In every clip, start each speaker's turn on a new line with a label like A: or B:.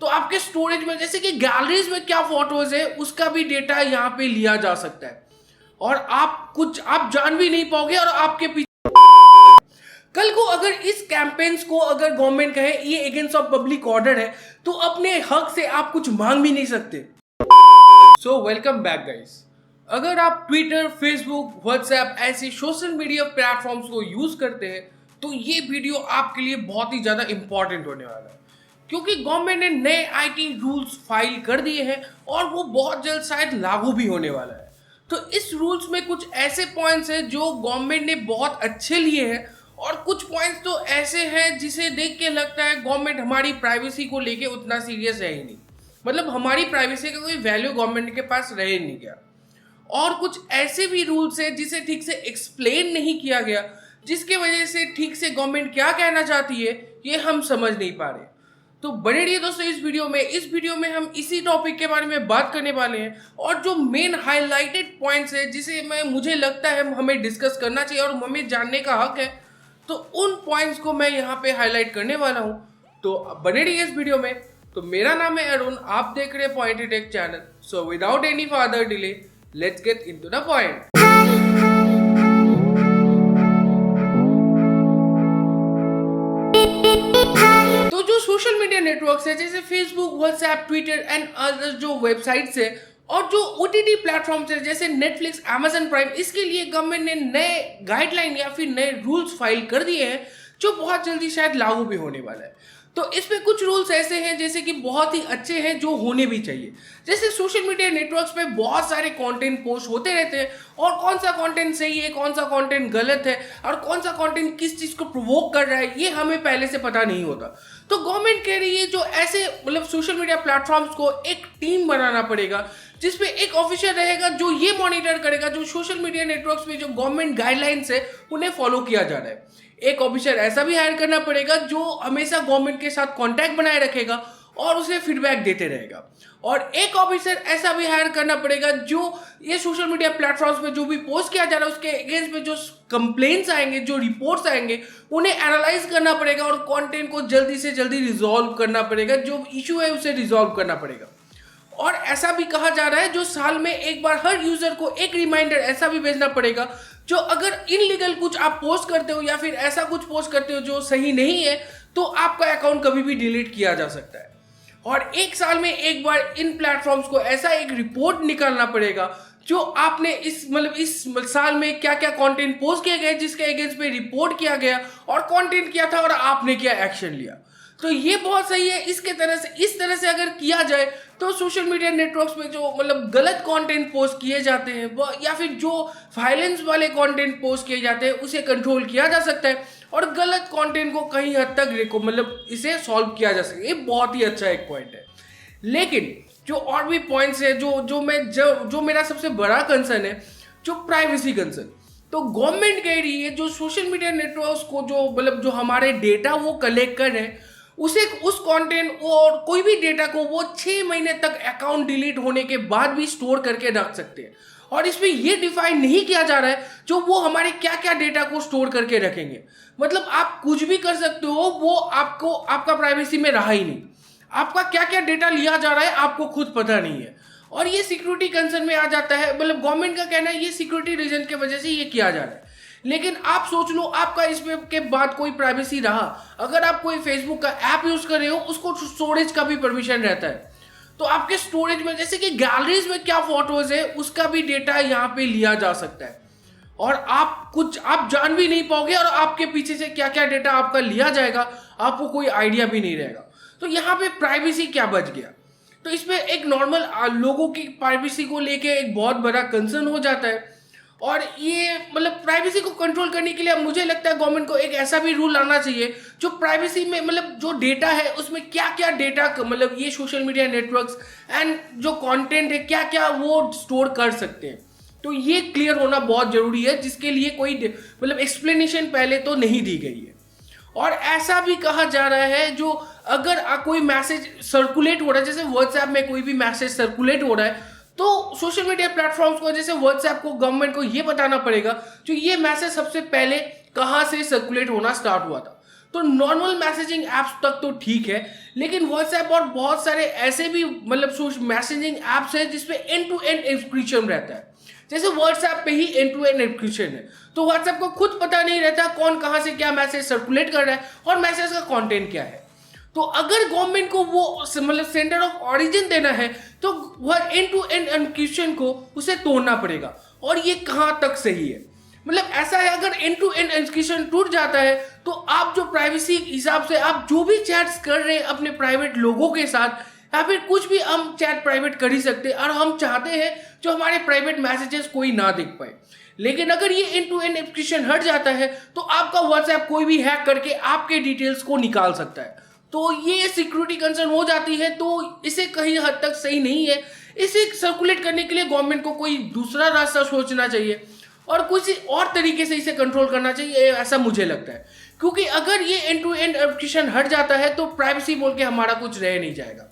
A: तो आपके स्टोरेज में जैसे कि गैलरीज में क्या फोटोज है उसका भी डेटा यहाँ पे लिया जा सकता है और आप जान भी नहीं पाओगे और आपके पीछे कल को अगर इस कैंपेन्स को अगर गवर्नमेंट कहे ये अगेंस्ट ऑफ पब्लिक ऑर्डर है तो अपने हक से आप कुछ मांग भी नहीं सकते। So welcome back guys. अगर आप ट्विटर, फेसबुक, व्हाट्सएप ऐसे सोशल मीडिया प्लेटफॉर्म्स को यूज करते हैं तो ये वीडियो आपके लिए बहुत ही ज्यादा इंपॉर्टेंट होने वाला है क्योंकि गवर्नमेंट ने नए आईटी रूल्स फाइल कर दिए हैं और वो बहुत जल्द शायद लागू भी होने वाला है। तो इस रूल्स में कुछ ऐसे पॉइंट्स हैं जो गवर्नमेंट ने बहुत अच्छे लिए हैं और कुछ पॉइंट्स तो ऐसे हैं जिसे देख के लगता है गवर्नमेंट हमारी प्राइवेसी को लेके उतना सीरियस है ही नहीं, मतलब हमारी प्राइवेसी का कोई वैल्यू गवर्नमेंट के पास रह नहीं गया। और कुछ ऐसे भी रूल्स हैं जिसे ठीक से एक्सप्लेन नहीं किया गया जिसके वजह से ठीक से गवर्नमेंट क्या कहना चाहती है ये हम समझ नहीं पा रहे। तो बने रहिए दोस्तों इस वीडियो में हम इसी टॉपिक के बारे में बात करने वाले हैं और जो मेन हाईलाइटेड पॉइंट्स है जिसे मुझे लगता है हमें डिस्कस करना चाहिए और हमें जानने का हक है, तो उन पॉइंट्स को मैं यहाँ पे हाईलाइट करने वाला हूँ। तो बने रहिए इस वीडियो में। तो मेरा नाम है अरुण, आप देख रहे हैं pointed take channel. So without any further delay let's get into the point. तो जो सोशल मीडिया नेटवर्क्स है जैसे Facebook, WhatsApp, Twitter and other जो वेबसाइट्स है और जो ओटीटी प्लेटफॉर्म्स है जैसे नेटफ्लिक्स, अमेजन प्राइम, इसके लिए गवर्नमेंट ने नए गाइडलाइन या फिर नए रूल्स फाइल कर दिए हैं जो बहुत जल्दी शायद लागू भी होने वाला है। तो इसमें कुछ रूल्स ऐसे हैं जैसे कि बहुत ही अच्छे हैं जो होने भी चाहिए। जैसे सोशल मीडिया नेटवर्क्स पे बहुत सारे कंटेंट पोस्ट होते रहते हैं और कौन सा कंटेंट सही है, कौन सा कंटेंट गलत है और कौन सा कंटेंट किस चीज़ को प्रोवोक कर रहा है ये हमें पहले से पता नहीं होता। तो गवर्नमेंट कह रही है जो ऐसे मतलब सोशल मीडिया प्लेटफॉर्म्स को एक टीम बनाना पड़ेगा जिसपे एक ऑफिसर रहेगा जो ये मॉनिटर करेगा जो सोशल मीडिया नेटवर्क्स में जो गवर्नमेंट गाइडलाइंस है उन्हें फॉलो किया जा रहा है। एक ऑफिसर ऐसा भी हायर करना पड़ेगा जो हमेशा गवर्नमेंट के साथ कांटेक्ट बनाए रखेगा और उसे फीडबैक देते रहेगा। और एक ऑफिसर ऐसा भी हायर करना पड़ेगा जो ये सोशल मीडिया प्लेटफॉर्म्स पे जो भी पोस्ट किया जा रहा है उसके अगेंस्ट में जो कंप्लेंट्स आएंगे, जो रिपोर्ट्स आएंगे उन्हें एनालाइज करना पड़ेगा और कंटेंट को जल्दी से जल्दी रिजॉल्व करना पड़ेगा, जो इशू है उसे रिजॉल्व करना पड़ेगा। और ऐसा भी कहा जा रहा है जो साल में एक बार हर यूजर को एक रिमाइंडर ऐसा भी भेजना पड़ेगा जो अगर इनलीगल कुछ आप पोस्ट करते हो या फिर ऐसा कुछ पोस्ट करते हो जो सही नहीं है तो आपका अकाउंट कभी भी डिलीट किया जा सकता है। और एक साल में एक बार इन प्लेटफॉर्म्स को ऐसा एक रिपोर्ट निकालना पड़ेगा जो आपने इस साल में क्या क्या कंटेंट पोस्ट किए गए जिसके अगेंस्ट में रिपोर्ट किया गया और कंटेंट किया था और आपने क्या एक्शन लिया। तो ये बहुत सही है। इस तरह से अगर किया जाए तो सोशल मीडिया नेटवर्क्स में जो मतलब गलत कंटेंट पोस्ट किए जाते हैं या फिर जो वायलेंस वाले कंटेंट पोस्ट किए जाते हैं उसे कंट्रोल किया जा सकता है और गलत कंटेंट को कहीं हद तक मतलब इसे सॉल्व किया जा सकता है। ये बहुत ही अच्छा एक पॉइंट है। लेकिन जो और भी पॉइंट्स है जो मेरा सबसे बड़ा कंसर्न है जो प्राइवेसी कंसर्न। तो गवर्नमेंट कह रही है जो सोशल मीडिया नेटवर्क्स को जो हमारे डेटा वो कलेक्ट कर रहे हैं उस कंटेंट और कोई भी डेटा को वो 6 महीने तक अकाउंट डिलीट होने के बाद भी स्टोर करके रख सकते हैं। और इसमें ये डिफाइन नहीं किया जा रहा है जो वो हमारे क्या क्या डेटा को स्टोर करके रखेंगे। मतलब आप कुछ भी कर सकते हो, वो आपका प्राइवेसी में रहा ही नहीं। आपका क्या क्या डेटा लिया जा रहा है आपको खुद पता नहीं है और ये सिक्योरिटी कंसर्न में आ जाता है। मतलब गवर्नमेंट का कहना है ये सिक्योरिटी रीजन की वजह से ये किया जा रहा है। लेकिन आप सोच लो आपका इसमें के बाद कोई प्राइवेसी रहा, अगर आप कोई फेसबुक का ऐप यूज कर रहे हो उसको स्टोरेज का भी परमिशन रहता है। तो आपके स्टोरेज में जैसे कि गैलरीज में क्या फोटोज है उसका भी डेटा यहाँ पे लिया जा सकता है और आप जान भी नहीं पाओगे और आपके पीछे से क्या क्या डेटा आपका लिया जाएगा आपको कोई आइडिया भी नहीं रहेगा। तो यहाँ पे प्राइवेसी क्या बच गया। तो इसमें एक नॉर्मल लोगों की प्राइवेसी को लेके एक बहुत बड़ा कंसर्न हो जाता है और ये मतलब प्राइवेसी को कंट्रोल करने के लिए मुझे लगता है गवर्नमेंट को एक ऐसा भी रूल लाना चाहिए जो प्राइवेसी में मतलब जो डेटा है उसमें क्या क्या डेटा मतलब ये सोशल मीडिया नेटवर्क्स एंड जो कंटेंट है क्या क्या वो स्टोर कर सकते हैं। तो ये क्लियर होना बहुत जरूरी है जिसके लिए कोई मतलब एक्सप्लेनेशन पहले तो नहीं दी गई है। और ऐसा भी कहा जा रहा है जो अगर कोई मैसेज सर्कुलेट हो रहा है, जैसे व्हाट्सएप में कोई भी मैसेज सर्कुलेट हो रहा है तो सोशल मीडिया प्लेटफॉर्म्स को जैसे व्हाट्सएप को गवर्नमेंट को ये बताना पड़ेगा जो ये मैसेज सबसे पहले कहाँ से सर्कुलेट होना स्टार्ट हुआ था। तो नॉर्मल मैसेजिंग ऐप्स तक तो ठीक है, लेकिन व्हाट्सएप और बहुत सारे ऐसे भी मतलब मैसेजिंग ऐप्स हैं जिसपे एंड टू एंड एन्क्रिप्शन रहता है। जैसे व्हाट्सएप पे ही एंड टू एंड एन्क्रिप्शन है, तो व्हाट्सएप को खुद पता नहीं रहता कौन कहाँ से क्या मैसेज सर्कुलेट कर रहा है और मैसेज का कंटेंट क्या है। तो अगर गवर्नमेंट को वो मतलब सेंटर ऑफ ऑरिजिन देना है तो वह एंड टू एंड एन्क्रिप्शन को उसे तोड़ना पड़ेगा, और ये कहाँ तक सही है। मतलब ऐसा है, अगर एंड टू एंड एन्क्रिप्शन टूट जाता है तो आप जो प्राइवेसी हिसाब से आप जो भी चैट्स कर रहे हैं अपने प्राइवेट लोगों के साथ, या फिर कुछ भी हम चैट प्राइवेट कर ही सकते हैं, और हम चाहते हैं जो हमारे प्राइवेट मैसेजेस कोई ना देख पाए। लेकिन अगर ये एंड टू एंड एन्क्रिप्शन हट जाता है तो आपका व्हाट्सएप कोई भी हैक करके आपके डिटेल्स को निकाल सकता है। तो ये सिक्योरिटी कंसर्न हो जाती है, तो इसे कहीं हद तक सही नहीं है। इसे सर्कुलेट करने के लिए गवर्नमेंट को कोई दूसरा रास्ता सोचना चाहिए और कुछ और तरीके से इसे कंट्रोल करना चाहिए, ऐसा मुझे लगता है। क्योंकि अगर ये एंड टू एंड एन्क्रिप्शन हट जाता है तो प्राइवेसी बोल के हमारा कुछ रह नहीं जाएगा।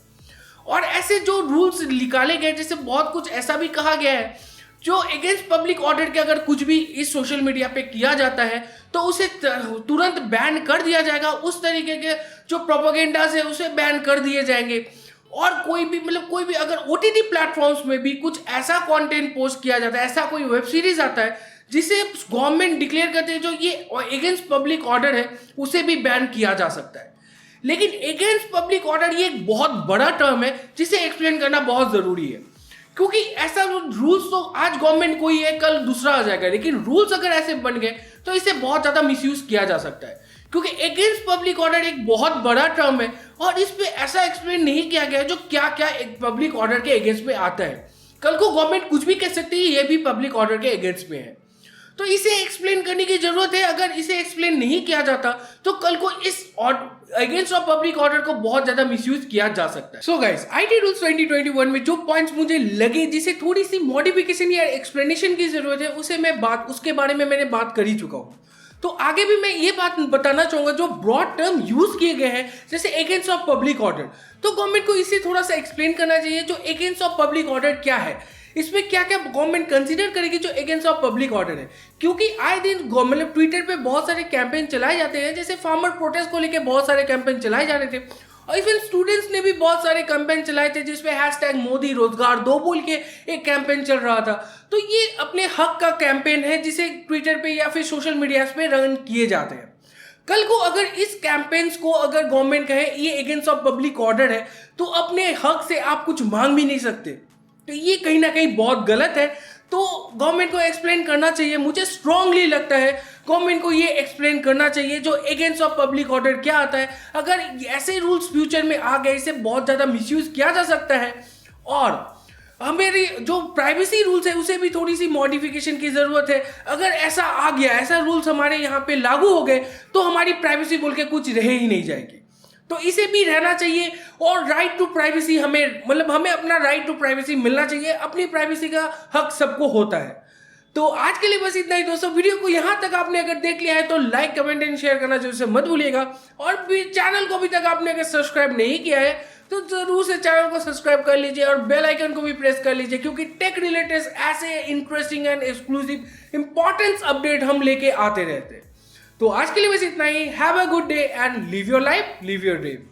A: और ऐसे जो रूल्स निकाले गए, जैसे बहुत कुछ ऐसा भी कहा गया है जो अगेंस्ट पब्लिक ऑर्डर के अगर कुछ भी इस सोशल मीडिया पे किया जाता है तो उसे तुरंत बैन कर दिया जाएगा। उस तरीके के जो प्रोपेगेंडास है उसे बैन कर दिए जाएंगे। और कोई भी अगर ओटीटी प्लेटफॉर्म्स में भी कुछ ऐसा कंटेंट पोस्ट किया जाता है, ऐसा कोई वेब सीरीज आता है जिसे गवर्नमेंट डिक्लेयर करते हैं जो ये अगेंस्ट पब्लिक ऑर्डर है, उसे भी बैन किया जा सकता है। लेकिन अगेंस्ट पब्लिक ऑर्डर ये एक बहुत बड़ा टर्म है जिसे एक्सप्लेन करना बहुत जरूरी है, क्योंकि ऐसा रूल्स तो आज गवर्नमेंट कोई है, कल दूसरा आ जाएगा। लेकिन रूल्स अगर ऐसे बन गए तो इसे बहुत ज्यादा मिसयूज किया जा सकता है, क्योंकि अगेंस्ट पब्लिक ऑर्डर एक बहुत बड़ा टर्म है और इस पे ऐसा एक्सप्लेन नहीं किया गया है जो क्या क्या एक पब्लिक ऑर्डर के अगेंस्ट में आता है। कल को गवर्नमेंट कुछ भी कह सकती है ये भी पब्लिक ऑर्डर के अगेंस्ट में है, तो इसे एक्सप्लेन करने की जरूरत है। अगर इसे एक्सप्लेन नहीं किया जाता तो कल को इस अगेंस्ट ऑफ पब्लिक ऑर्डर को बहुत ज्यादा मिसयूज किया जा सकता है। सो गाइस, आईटी रूल्स 2021 में जो पॉइंट्स मुझे लगे जिसे थोड़ी सी मॉडिफिकेशन या एक्सप्लेनेशन की जरूरत है, उसके बारे में मैंने बात कर ही चुका हूँ। तो आगे भी मैं ये बात बताना चाहूंगा, जो ब्रॉड टर्म यूज किए गए हैं जैसे अगेंस्ट ऑफ पब्लिक ऑर्डर, तो गवर्नमेंट को इसे थोड़ा सा एक्सप्लेन करना चाहिए। जो अगेंस्ट ऑफ पब्लिक ऑर्डर क्या है, इसमें क्या क्या गवर्नमेंट कंसीडर करेगी जो अगेंस्ट ऑफ पब्लिक ऑर्डर है। क्योंकि आए दिन मतलब ट्विटर पे बहुत सारे कैंपेन चलाए जाते हैं, जैसे फार्मर प्रोटेस्ट को लेकर बहुत सारे कैंपेन चलाए जा रहे थे, और इवन स्टूडेंट्स ने भी बहुत सारे कैंपेन चलाए थे जिसमें हैशटैग मोदी रोजगार दो बोल के एक कैंपेन चल रहा था। तो ये अपने हक का कैंपेन है जिसे ट्विटर पे या फिर सोशल मीडिया पे रन किए जाते हैं। कल को अगर इस कैंपेन्स को अगर गवर्नमेंट कहे ये अगेंस्ट ऑफ पब्लिक ऑर्डर है तो अपने हक से आप कुछ मांग भी नहीं सकते, तो ये कहीं ना कहीं बहुत गलत है। तो गवर्नमेंट को एक्सप्लेन करना चाहिए। मुझे स्ट्रांगली लगता है गवर्नमेंट को ये एक्सप्लेन करना चाहिए जो अगेंस्ट ऑफ पब्लिक ऑर्डर क्या आता है। अगर ऐसे रूल्स फ्यूचर में आ गए, इसे बहुत ज़्यादा मिसयूज किया जा सकता है, और हमारी जो प्राइवेसी रूल्स है उसे भी थोड़ी सी मॉडिफिकेशन की ज़रूरत है। अगर ऐसा आ गया, ऐसा रूल्स हमारे यहाँ पे लागू हो गए तो हमारी प्राइवेसी बोल के कुछ रह ही नहीं जाएगी, तो इसे भी रहना चाहिए। और राइट टू प्राइवेसी हमें अपना राइट टू प्राइवेसी मिलना चाहिए। अपनी प्राइवेसी का हक सबको होता है। तो आज के लिए बस इतना ही दोस्तों। वीडियो को यहाँ तक आपने अगर देख लिया है तो लाइक, कमेंट एंड शेयर करना जरूर से मत भूलिएगा। और भी चैनल को अभी तक आपने अगर सब्सक्राइब नहीं किया है तो जरूर से चैनल को सब्सक्राइब कर लीजिए और बेल आइकन को भी प्रेस कर लीजिए, क्योंकि टेक रिलेटेड ऐसे interesting and exclusive importance update हम लेके आते रहते हैं। तो आज के लिए बस इतना ही। Have a good day and live your life, live your dream.